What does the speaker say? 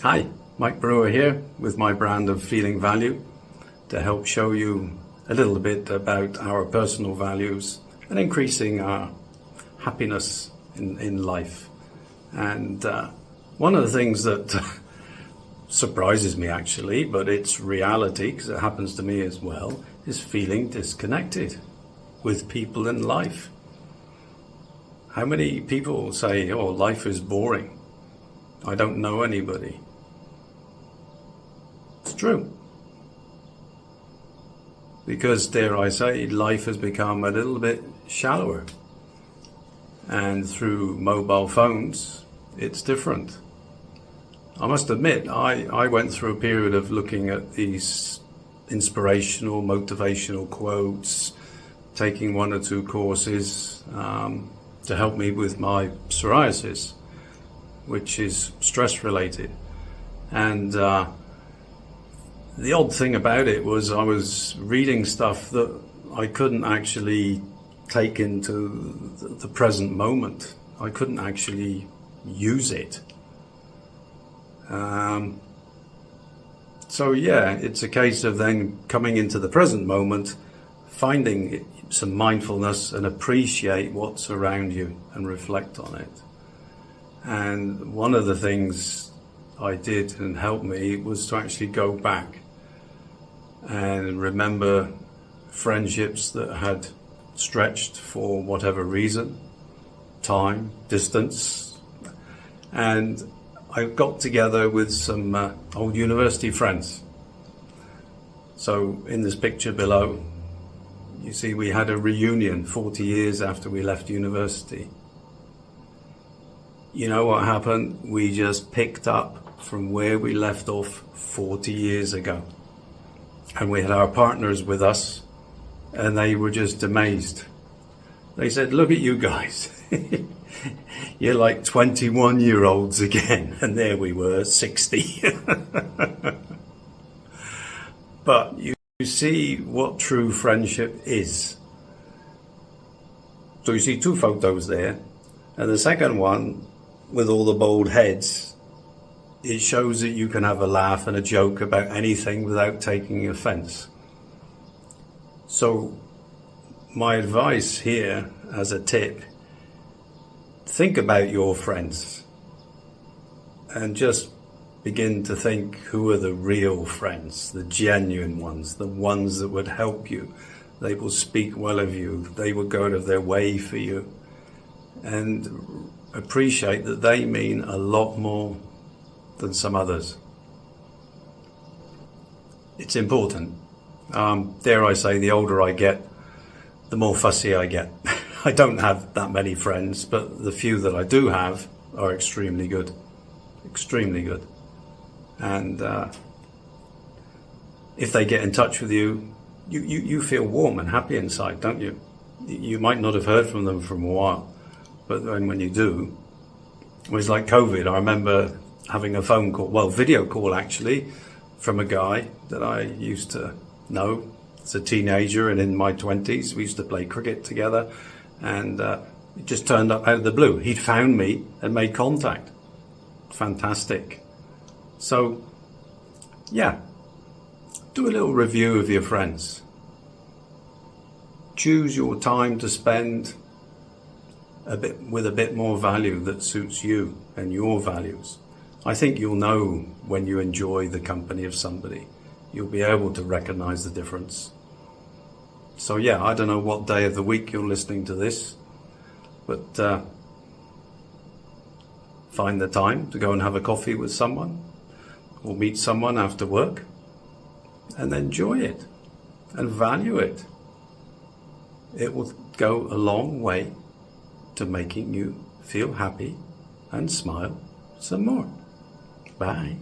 Hi, Mike Brewer here with my brand of Feeling Value to help show you a little bit about our personal values and increasing our happiness in life. And one of the things that surprises me actually, but it's reality because it happens to me as well, is feeling disconnected with people in life. How many people say, oh, life is boring, I don't know anybody? It's true. Because, dare I say, life has become a little bit shallower. And through mobile phones, it's different. I must admit, I went through a period of looking at these inspirational, motivational quotes, taking one or two courses to help me with my psoriasis, which is stress related. And the odd thing about it was I was reading stuff that I couldn't actually take into the present moment. I couldn't actually use it. So yeah, it's a case of then coming into the present moment, finding some mindfulness and appreciate what's around you and reflect on it. And one of the things I did and helped me was to actually go back and remember friendships that had stretched for whatever reason, time, distance. And I got together with some old university friends. So in this picture below, you see we had a reunion 40 years after we left university. You know what happened? We just picked up from where we left off 40 years ago. And we had our partners with us, and they were just amazed. They said, look at you guys. You're like 21-year-olds again. And there we were, 60. But you see what true friendship is. So you see two photos there. And the second one, with all the bald heads, it shows that you can have a laugh and a joke about anything without taking offense. So my advice here as a tip, think about your friends and just begin to think who are the real friends, the genuine ones, the ones that would help you. They will speak well of you. They will go out of their way for you. And appreciate that they mean a lot more than some others. It's important. Dare I say, the older I get, the more fussy I get. I don't have that many friends, but the few that I do have are extremely good. Extremely good. And if they get in touch with you, you feel warm and happy inside, don't you? You might not have heard from them for a while, but then when you do, it was like COVID. I remember having a phone call, well, video call actually, from a guy that I used to know as a teenager, and in my 20s we used to play cricket together, and it just turned up out of the blue. He'd found me and made contact. Fantastic. So yeah, do a little review of your friends. Choose your time to spend with a bit more value that suits you and your values. I think you'll know when you enjoy the company of somebody. You'll be able to recognize the difference. So yeah, I don't know what day of the week you're listening to this, but find the time to go and have a coffee with someone or meet someone after work and enjoy it and value it. It will go a long way to making you feel happy and smile some more. Bye.